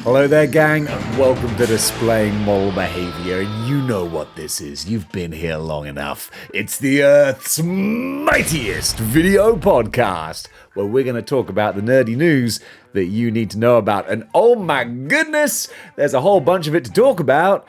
Hello there, gang, and welcome to Displaying-Model-Behaviour. And you know what this is. You've been here long enough. It's the Earth's mightiest video podcast, where we're going to talk about the nerdy news that you need to know about. And oh my goodness, there's a whole bunch of it to talk about.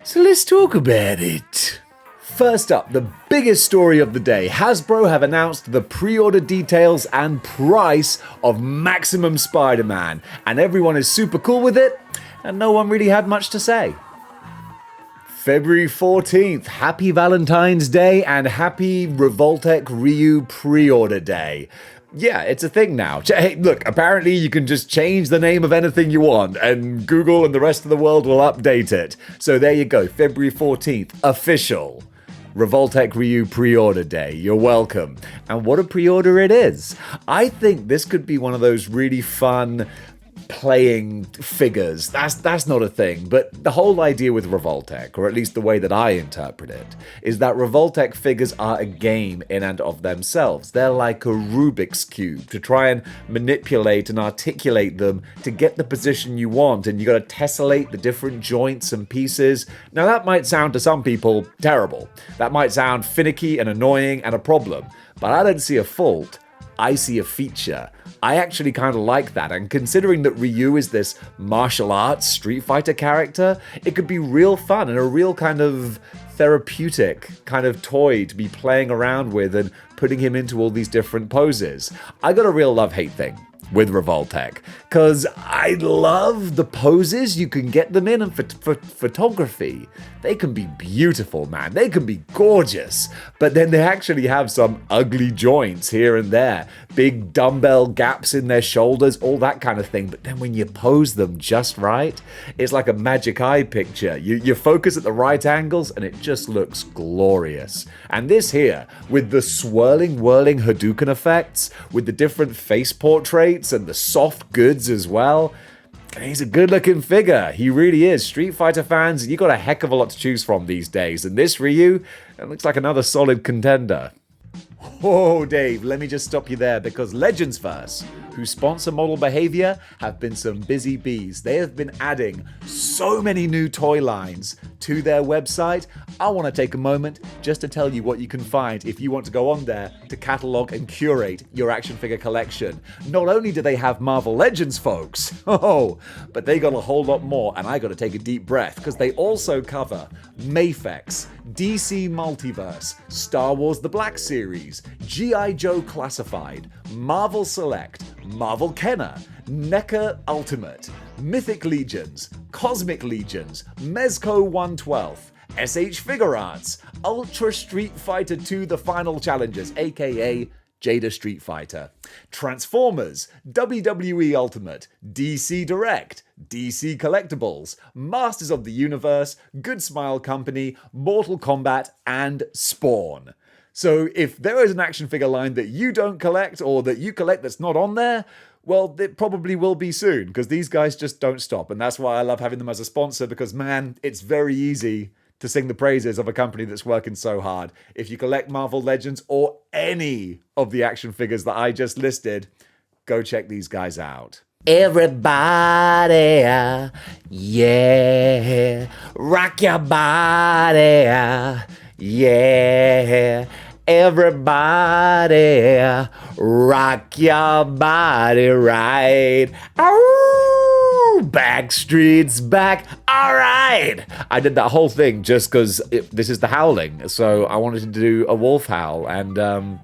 So let's talk about it. First up, the biggest story of the day. Hasbro have announced the pre-order details and price of Maximum Spider-Man, and everyone is super cool with it, and no one really had much to say. February 14th, happy Valentine's Day and happy Revoltech Ryu pre-order day. Yeah, it's a thing now. Hey, look, apparently you can just change the name of anything you want, and Google and the rest of the world will update it. So there you go, February 14th, official. Revoltech Ryu pre-order day. You're welcome. And what a pre-order it is. I think this could be one of those really fun playing figures. That's not a thing, but the whole idea with Revoltech, or at least the way that I interpret it, is that Revoltech figures are a game in and of themselves. They're like a Rubik's Cube to try and manipulate and articulate them to get the position you want, and you gotta tessellate the different joints and pieces. Now that might sound to some people terrible. That might sound finicky and annoying and a problem, but I don't see a fault. I see a feature. I actually kind of like that, and considering that Ryu is this martial arts Street Fighter character, it could be real fun and a real kind of therapeutic kind of toy to be playing around with and putting him into all these different poses. I got a real love-hate thing with Revoltech, because I love the poses you can get them in, and photography. They can be beautiful, man. They can be gorgeous, but then they actually have some ugly joints here and there, big dumbbell gaps in their shoulders, all that kind of thing. But then when you pose them just right, it's like a magic eye picture. You focus at the right angles and it just looks glorious. And this here, with the swirling, whirling Hadouken effects, with the different face portraits and the soft goods as well, he's a good-looking figure. He really is. Street Fighter fans, you got a heck of a lot to choose from these days. And this Ryu, it looks like another solid contender. Oh, Dave, let me just stop you there, because Legendsverse, who sponsor Model Behaviour, have been some busy bees. They have been adding so many new toy lines to their website. I want to take a moment just to tell you what you can find if you want to go on there to catalog and curate your action figure collection. Not only do they have Marvel Legends, folks, but they got a whole lot more, and I got to take a deep breath, because they also cover Mafex, DC Multiverse, Star Wars The Black Series, G.I. Joe Classified, Marvel Select, Marvel Kenner, NECA Ultimate, Mythic Legions, Cosmic Legions, Mezco 112th, SH Figure Arts, Ultra Street Fighter 2 The Final Challengers, aka Jada Street Fighter, Transformers, WWE Ultimate, DC Direct, DC Collectibles, Masters of the Universe, Good Smile Company, Mortal Kombat, and Spawn. So if there is an action figure line that you don't collect, or that you collect that's not on there, well, it probably will be soon, because these guys just don't stop. And that's why I love having them as a sponsor, because man, it's very easy to sing the praises of a company that's working so hard. If you collect Marvel Legends or any of the action figures that I just listed, go check these guys out. Everybody, yeah, rock your body, yeah. Everybody, rock your body right. Ow! Backstreet's back. All right. I did that whole thing just because this is the Howling, so I wanted to do a wolf howl, and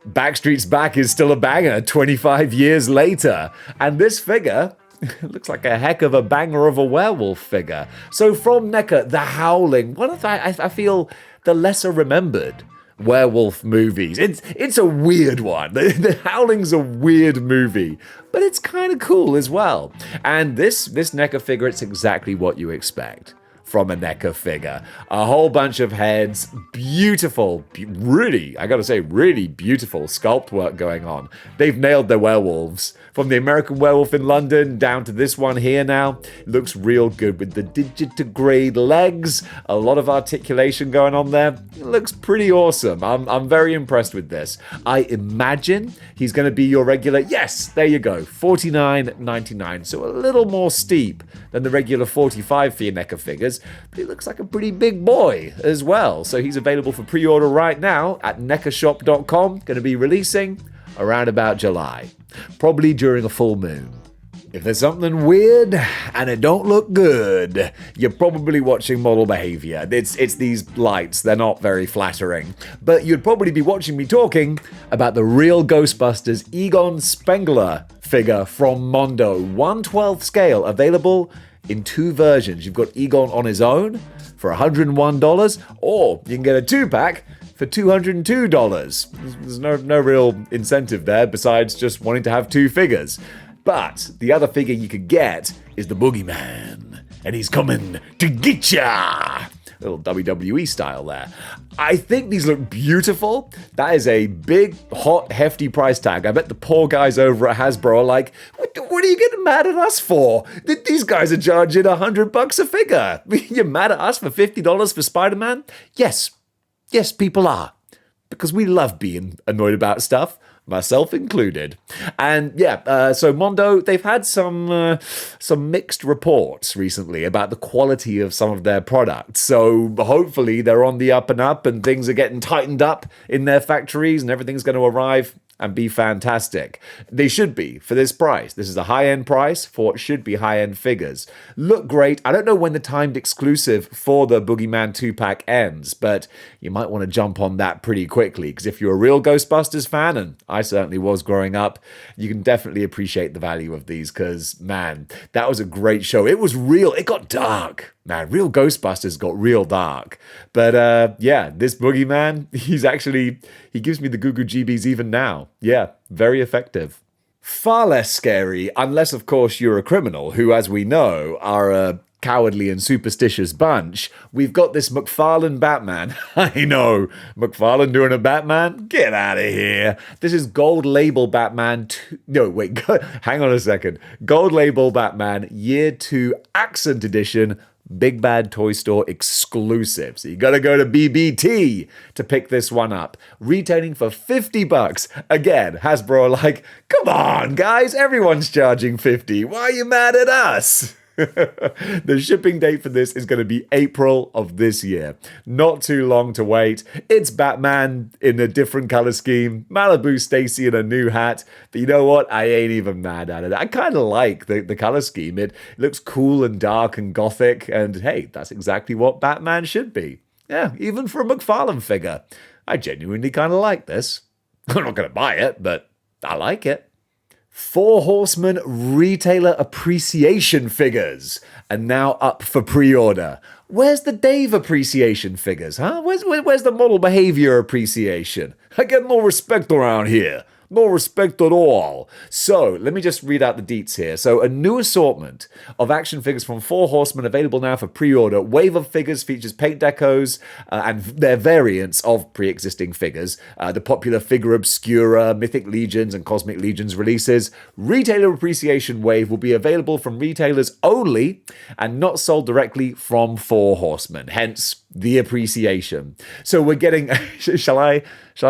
Backstreet's Back is still a banger 25 years later. And this figure looks like a heck of a banger of a werewolf figure. So from NECA, the Howling, one of I feel the lesser remembered werewolf movies. It's a weird one. The Howling's a weird movie, but it's kind of cool as well. And this NECA figure, it's exactly what you expect. from a NECA figure. A whole bunch of heads, beautiful, really, I gotta say, really beautiful sculpt work going on. They've nailed their werewolves. From the American Werewolf in London down to this one here now, it looks real good with the digitigrade legs, a lot of articulation going on there. It looks pretty awesome. I'm very impressed with this. I imagine he's going to be your regular, yes, there you go, $49.99, so a little more steep than the regular $45 for your NECA figures, but he looks like a pretty big boy as well. So he's available for pre-order right now at necashop.com, going to be releasing around about July, probably during a full moon. If there's something weird and it don't look good, you're probably watching model behavior. It's these lights, they're not very flattering. But you'd probably be watching me talking about the real Ghostbusters Egon Spengler figure from Mondo, 1/12 scale, available in two versions. You've got Egon on his own for $101, or you can get a 2-pack for $202. There's no real incentive there besides just wanting to have two figures. But the other figure you could get is the Boogeyman, and he's coming to get ya! Little WWE style there. I think these look beautiful. That is a big, hot, hefty price tag. I bet the poor guys over at Hasbro are like, what are you getting mad at us for? These guys are charging $100 a figure. You're mad at us for $50 for Spider-Man? Yes, people are. Because we love being annoyed about stuff. Myself included. And so Mondo, they've had some mixed reports recently about the quality of some of their products. So hopefully they're on the up and up and things are getting tightened up in their factories and everything's going to arrive and be fantastic. They should be for this price. This is a high-end price for what should be high-end figures. Look great. I don't know when the timed exclusive for the Boogeyman 2-pack ends, but you might want to jump on that pretty quickly, because if you're a real Ghostbusters fan, and I certainly was growing up, you can definitely appreciate the value of these, because, man, that was a great show. It was real. It got dark. Man, real Ghostbusters got real dark. But this Boogeyman, he gives me the goo goo GBs even now. Yeah, very effective. Far less scary, unless of course you're a criminal, who, as we know, are a cowardly and superstitious bunch. We've got this McFarlane Batman. I know, McFarlane doing a Batman? Get out of here. This is Gold Label Batman. Hang on a second. Gold Label Batman Year 2 Accent Edition, Big Bad Toy Store exclusive. So you gotta go to BBT to pick this one up. Retailing for $50. Again, Hasbro are like, come on, guys, everyone's charging $50. Why are you mad at us? The shipping date for this is going to be April of this year. Not too long to wait. It's Batman in a different color scheme. Malibu Stacy in a new hat. But you know what? I ain't even mad at it. I kind of like the color scheme. It looks cool and dark and gothic. And hey, that's exactly what Batman should be. Yeah, even for a McFarlane figure. I genuinely kind of like this. I'm not going to buy it, but I like it. 4 Horsemen retailer appreciation figures are now up for pre-order. Where's the Dave appreciation figures, huh? Where's the model behavior appreciation? I get no respect around here. No respect at all. So, let me just read out the deets here. So, a new assortment of action figures from 4 Horsemen available now for pre-order. Wave of figures features paint decos and their variants of pre-existing figures. The popular Figure Obscura, Mythic Legions, and Cosmic Legions releases. Retailer Appreciation Wave will be available from retailers only and not sold directly from 4 Horsemen. Hence, the appreciation. So we're getting... Shall I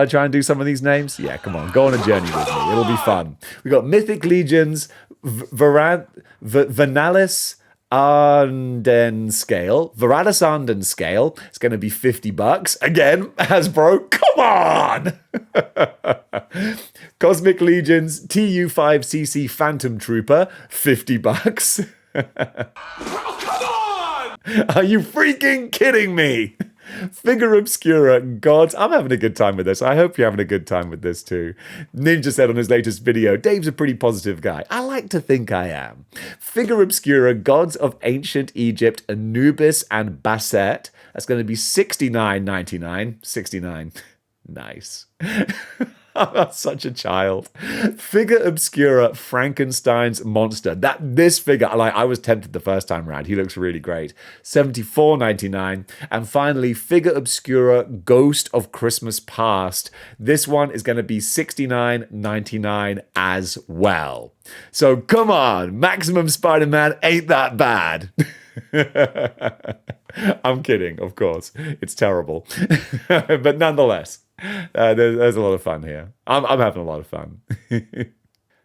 try and do some of these names? Yeah, come on. Go on a journey with me. It'll be fun. We got Mythic Legions, Vanalis Arden Scale. Veralis Arden Scale. It's going to be $50. Again, Hasbro. Come on! Cosmic Legions, TU5CC Phantom Trooper. $50. Are you freaking kidding me? Figure Obscura, gods. I'm having a good time with this. I hope you're having a good time with this too. Ninja said on his latest video, Dave's a pretty positive guy. I like to think I am. Figure Obscura, gods of ancient Egypt, Anubis and Basset. That's going to be $69.99. $69. Nice. I'm such a child. Figure Obscura Frankenstein's monster. This figure, like, I was tempted the first time around. He looks really great. $74.99. And finally, Figure Obscura Ghost of Christmas Past. This one is going to be $69.99 as well. So come on, Maximum Spider-Man ain't that bad. I'm kidding, of course. It's terrible. But nonetheless, there's a lot of fun here. I'm having a lot of fun.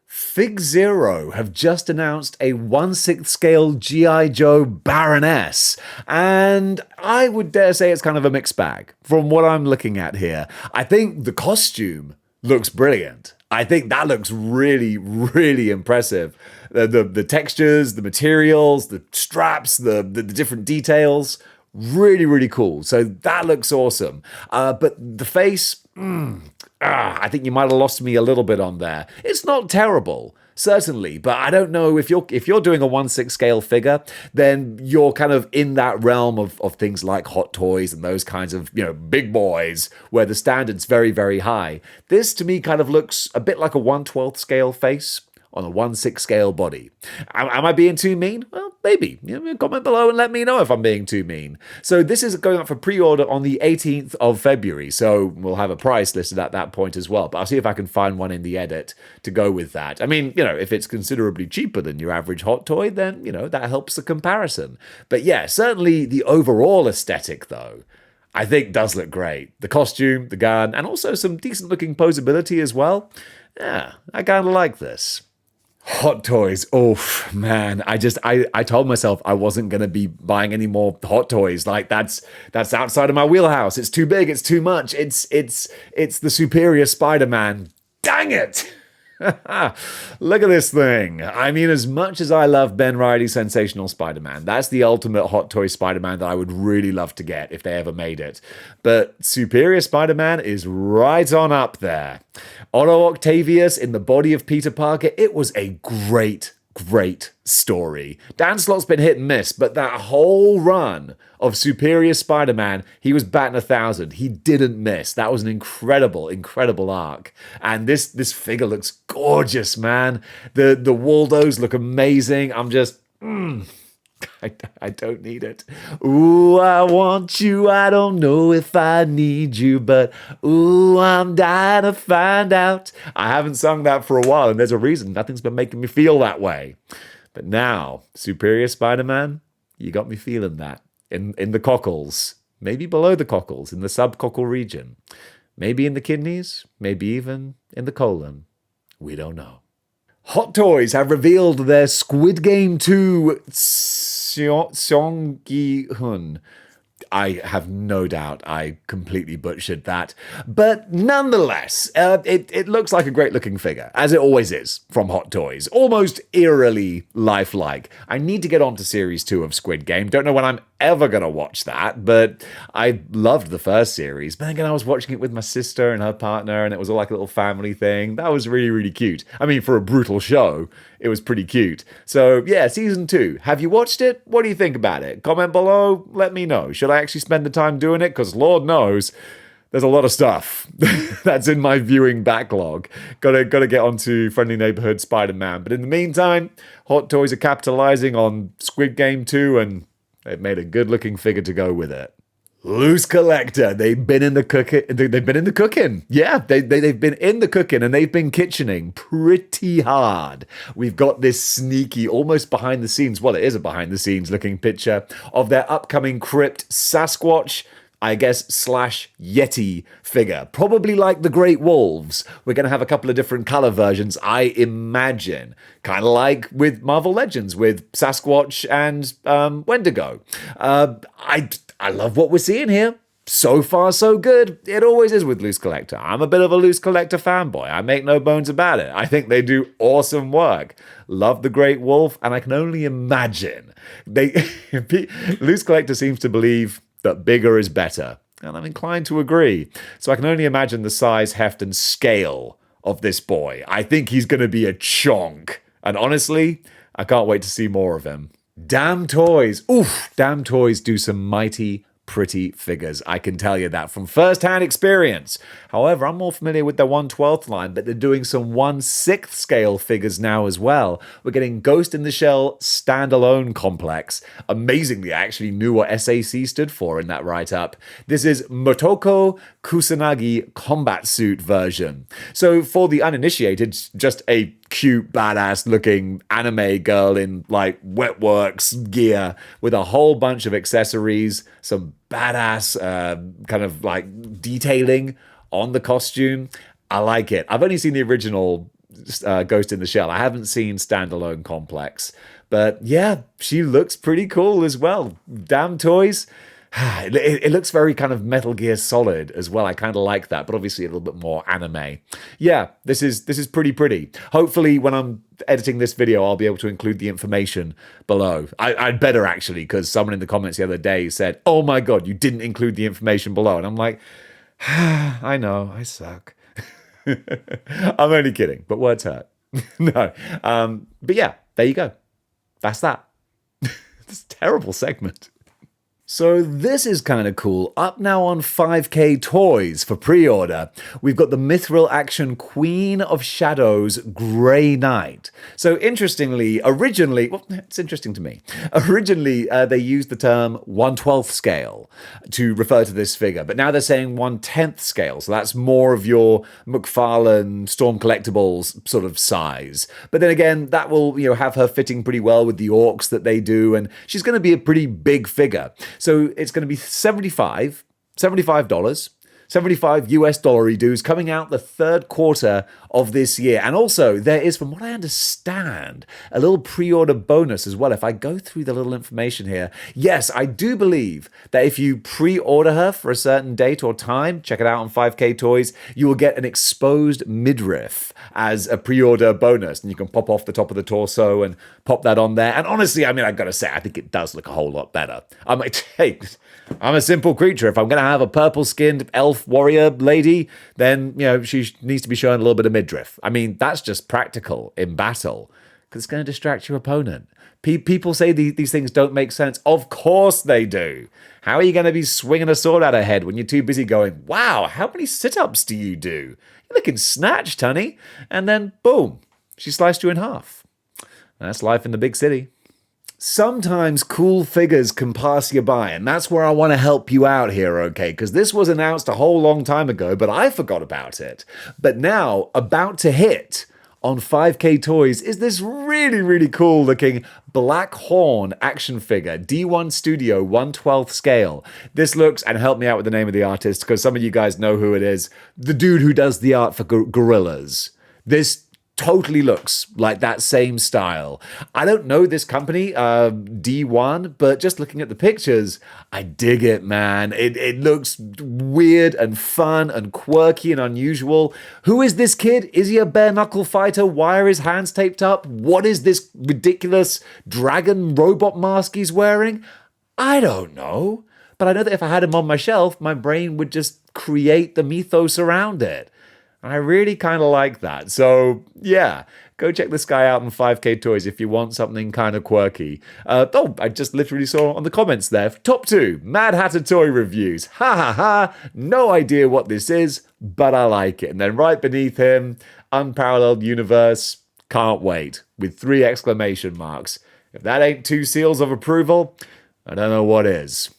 Fig Zero have just announced a 1/6 scale G.I. Joe Baroness, and I would dare say it's kind of a mixed bag from what I'm looking at here. I think the costume looks brilliant. I think that looks really, really impressive. The textures, the materials, the straps, the different details, really, really cool. So that looks awesome. But the face, I think you might have lost me a little bit on there. It's not terrible, certainly, but I don't know if you're doing a 1/6 scale figure, then you're kind of in that realm of things like Hot Toys and those kinds of, big boys where the standard's very, very high. This to me kind of looks a bit like a 1/12 scale face on a 1/6 scale body. Am I being too mean? Well, maybe. Comment below and let me know if I'm being too mean. So this is going up for pre-order on the 18th of February, so we'll have a price listed at that point as well, but I'll see if I can find one in the edit to go with that. I mean, if it's considerably cheaper than your average Hot Toy, then, that helps the comparison. But yeah, certainly the overall aesthetic, though, I think does look great. The costume, the gun, and also some decent-looking posability as well. Yeah, I kind of like this. Hot Toys. Oh, man. I told myself I wasn't going to be buying any more Hot Toys. Like, that's outside of my wheelhouse. It's too big. It's too much. It's the superior Spider-Man. Dang it. Look at this thing. I mean, as much as I love Ben Reilly's Sensational Spider-Man, that's the ultimate Hot Toy Spider-Man that I would really love to get if they ever made it. But Superior Spider-Man is right on up there. Otto Octavius in the body of Peter Parker, it was a great story. Dan Slott's been hit and miss, but that whole run of Superior Spider-Man, he was batting 1,000. He didn't miss. That was an incredible arc. And this figure looks gorgeous, man. The Waldos look amazing. I'm just... I don't need it. Ooh, I want you. I don't know if I need you, but ooh, I'm dying to find out. I haven't sung that for a while, and there's a reason. Nothing's been making me feel that way. But now, Superior Spider-Man, you got me feeling that. In the cockles, maybe below the cockles, in the subcockle region. Maybe in the kidneys, maybe even in the colon. We don't know. Hot Toys have revealed their Squid Game 2 Seong-gi-hun. I have no doubt I completely butchered that. But nonetheless, it looks like a great-looking figure, as it always is from Hot Toys. Almost eerily lifelike. I need to get on to Series 2 of Squid Game. Don't know when I'm ever going to watch that, but I loved the first series. But then again, I was watching it with my sister and her partner, and it was all like a little family thing. That was really, really cute. I mean, for a brutal show, it was pretty cute. So yeah, Season 2. Have you watched it? What do you think about it? Comment below. Let me know. Should I actually spend the time doing it? Because Lord knows, there's a lot of stuff that's in my viewing backlog. Gotta get onto Friendly Neighborhood Spider-Man. But in the meantime, Hot Toys are capitalizing on Squid Game 2, and they've made a good-looking figure to go with it. Loose Collector. They've been in the cooking. Yeah, they've been in the cooking, and they've been kitchening pretty hard. We've got this sneaky, almost behind the scenes. Well, it is a behind the scenes looking picture of their upcoming Crypt Sasquatch, I guess, / Yeti figure. Probably like the Great Wolves. We're going to have a couple of different color versions, I imagine. Kind of like with Marvel Legends, with Sasquatch and Wendigo. I love what we're seeing here. So far, so good. It always is with Loose Collector. I'm a bit of a Loose Collector fanboy. I make no bones about it. I think they do awesome work. Love the Great Wolf, and I can only imagine. Loose Collector seems to believe that bigger is better, and I'm inclined to agree. So I can only imagine the size, heft, and scale of this boy. I think he's going to be a chonk. And honestly, I can't wait to see more of him. Damn Toys. Oof, Damn Toys do some mighty pretty figures. I can tell you that from first-hand experience. However, I'm more familiar with the 1/12 line, but they're doing some 1/6 scale figures now as well. We're getting Ghost in the Shell standalone complex. Amazingly, I actually knew what SAC stood for in that write-up. This is Motoko Kusanagi combat suit version. So for the uninitiated, just a cute, badass looking anime girl in like Wetworks gear with a whole bunch of accessories, some badass kind of like detailing on the costume. I like it. I've only seen the original Ghost in the Shell. I haven't seen standalone complex, but yeah, she looks pretty cool as well. Damn toys. It looks very kind of Metal Gear Solid as well. I kind of like that, but obviously a little bit more anime. Yeah, this is pretty. Hopefully when I'm editing this video, I'll be able to include the information below. I'd better actually, because someone in the comments the other day said, "Oh my God, you didn't include the information below." And I'm like, I know, I suck. I'm only kidding, but words hurt. No. But yeah, there you go. That's that. This terrible segment. So this is kind of cool. Up now on 5K Toys for pre-order, we've got the Mithril Action Queen of Shadows Grey Knight. So interestingly, originally, well, it's interesting to me. Originally, they used the term 1/12 scale to refer to this figure, but now they're saying 1/10 scale. So that's more of your McFarlane Storm Collectibles sort of size. But then again, that will, have her fitting pretty well with the orcs that they do, and she's going to be a pretty big figure. So it's going to be $75, $75 US dollar dues coming out the third quarter of this year. And also there is, from what I understand, a little pre-order bonus as well. If I go through the little information here, yes, I do believe that if you pre-order her for a certain date or time, check it out on 5K Toys, you will get an exposed midriff as a pre-order bonus. And you can pop off the top of the torso and pop that on there. And honestly, I mean, I've got to say, I think it does look a whole lot better. I'm like, hey, I'm a simple creature. If I'm going to have a purple-skinned elf warrior lady, then, she needs to be showing a little bit of midriff. I mean, that's just practical in battle, because it's going to distract your opponent. People say these things don't make sense. Of course they do. How are you going to be swinging a sword at her head when you're too busy going, wow, how many sit-ups do you do? You're looking snatched, honey. And then, boom, she sliced you in half. That's life in the big city. Sometimes cool figures can pass you by, and that's where I want to help you out here, okay? Because this was announced a whole long time ago, but I forgot about it. But now, about to hit on 5K Toys is this really, really cool looking Black Horn action figure, D1 Studio 1/12 scale. This looks, and help me out with the name of the artist, because some of you guys know who it is, the dude who does the art for Gorillas. This totally looks like that same style. I don't know this company, D1, but just looking at the pictures, I dig it, man. It looks weird and fun and quirky and unusual. Who is this kid? Is he a bare knuckle fighter? Why are his hands taped up? What is this ridiculous dragon robot mask he's wearing? I don't know. But I know that if I had him on my shelf, my brain would just create the mythos around it. I really kind of like that. So, yeah, go check this guy out on 5K Toys if you want something kind of quirky. I just literally saw on the comments there, top 2, Mad Hatter Toy Reviews. Ha ha ha, no idea what this is, but I like it. And then right beneath him, Unparalleled Universe, can't wait, with 3 exclamation marks. If that ain't 2 seals of approval, I don't know what is.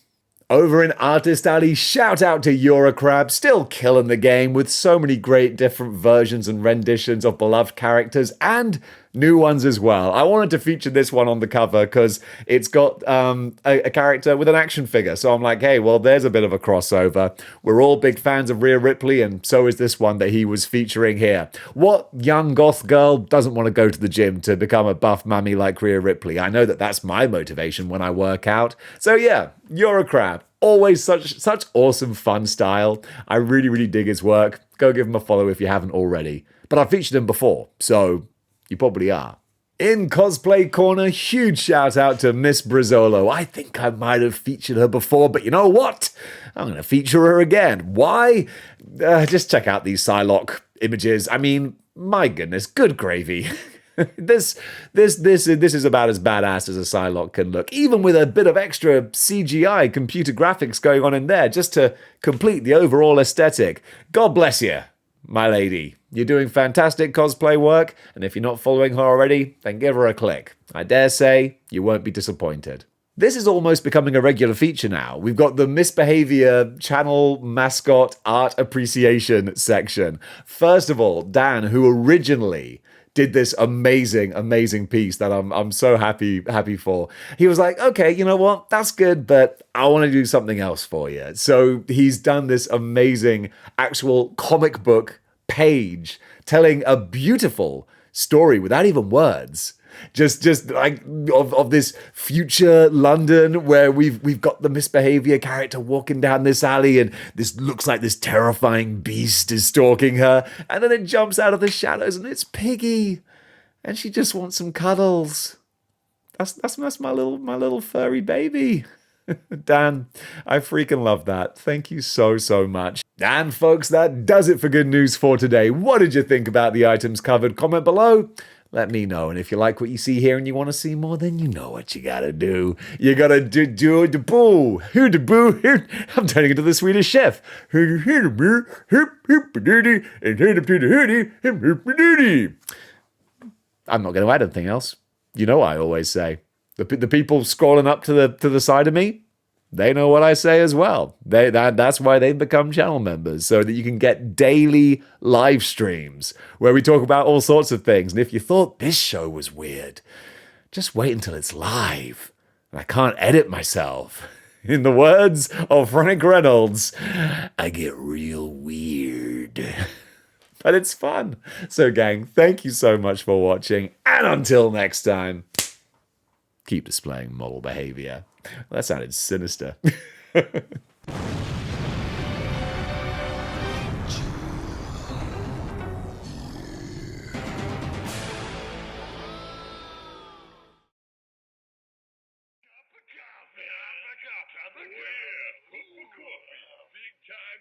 Over in Artist Alley, shout out to Eurocrab, still killing the game with so many great different versions and renditions of beloved characters and new ones as well. I wanted to feature this one on the cover because it's got a character with an action figure. So I'm like, hey, well, there's a bit of a crossover. We're all big fans of Rhea Ripley, and so is this one that he was featuring here. What young goth girl doesn't want to go to the gym to become a buff mummy like Rhea Ripley? I know that that's my motivation when I work out. So yeah, Eurocrab. Always such awesome, fun style. I really, really dig his work. Go give him a follow if you haven't already. But I've featured him before, so you probably are. In Cosplay Corner, huge shout out to Miss Brizzolo. I think I might have featured her before, but you know what? I'm going to feature her again. Why? Just check out these Psylocke images. I mean, my goodness, good gravy. This is about as badass as a Psylocke can look, even with a bit of extra CGI computer graphics going on in there, just to complete the overall aesthetic. God bless you, my lady. You're doing fantastic cosplay work, and if you're not following her already, then give her a click. I dare say you won't be disappointed. This is almost becoming a regular feature now. We've got the Misbehavior channel mascot art appreciation section. First of all, Dan, who originally did this amazing piece that I'm so happy for. He was like, okay, you know what? That's good, but I want to do something else for you. So he's done this amazing actual comic book page telling a beautiful story without even words. Just like of this future London where we've got the Misbehavior character walking down this alley, and this looks like this terrifying beast is stalking her, and then it jumps out of the shadows and it's Piggy, and she just wants some cuddles. That's my little furry baby. Dan, I freaking love that. Thank you so much. And folks, that does it for Good News for today. What did you think about the items covered? Comment below. Let me know. And if you like what you see here and you want to see more, then you know what you gotta do. You gotta do the boo. Who the boo? I'm turning into the Swedish chef. I'm not going to add anything else. You know I always say. The people scrolling up to the side of me, they know what I say as well. That's why they've become channel members, so that you can get daily live streams where we talk about all sorts of things. And if you thought this show was weird, just wait until it's live. And I can't edit myself. In the words of Frank Reynolds, I get real weird. But it's fun. So gang, thank you so much for watching. And until next time, keep displaying model behavior. Well, that sounded sinister. Coffee. Big time.